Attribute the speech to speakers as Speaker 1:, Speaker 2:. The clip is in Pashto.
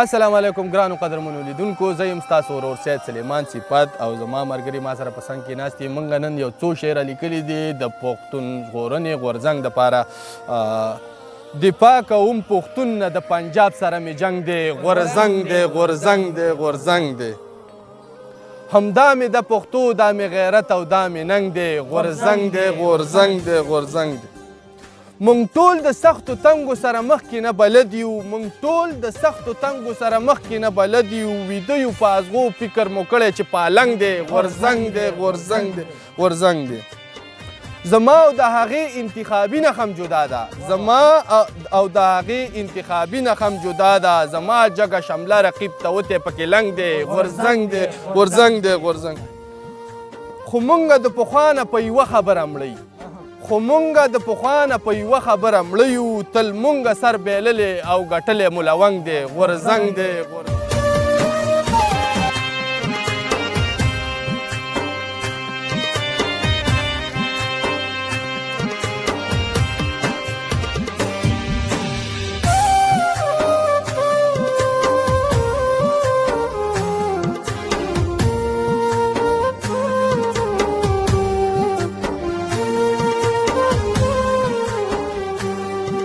Speaker 1: السلام علیکم ګرانو قدرمنو لیدونکو، زه یم ستاسو ورور سید سلیمان صفت او زما ملګري ما سره په څنګ کې ناست دي. موږ نن یو څو شعره لیکلي دي د پښتون ژغورنې غورځنګ دپاره. دفاع کوم پښتون نه د پنجاب سره مې جنګ دی، غورځنګ دی غورځنګ دی غورځنګ دی. همدا مې د پښتو دا مې غیرت او دا مې ننګ دی، غورځنګ دی غورځنګ دی غورځنګ دی. مونږ ټول د سختو تنګو سره مخکې نه بلد یو، مونږ ټول د سختو تنګو سره مخکې نه بلد یو. ویده یو په ازغو فکر مو کړی چې پالنګ دی، غورځنګ دی غورځنګ دی غورځنګ دی. زما او د هغې انتخابي نښه هم جدا ده، زما او د هغې انتخابي نښه هم جدا ده. زما جګه شمله رقیب ته وتی پکې لنګ دی، غورځنګ دی غورځنګ دی غورځنګ. خو مونږ د پخوا نه په یوه خبره مړی، خو مونږ د پخوا نه په یوه خبره مړه یو. تل مونږ سر بیللی او ګټلی مو لونګ دی، غورځنګ دی.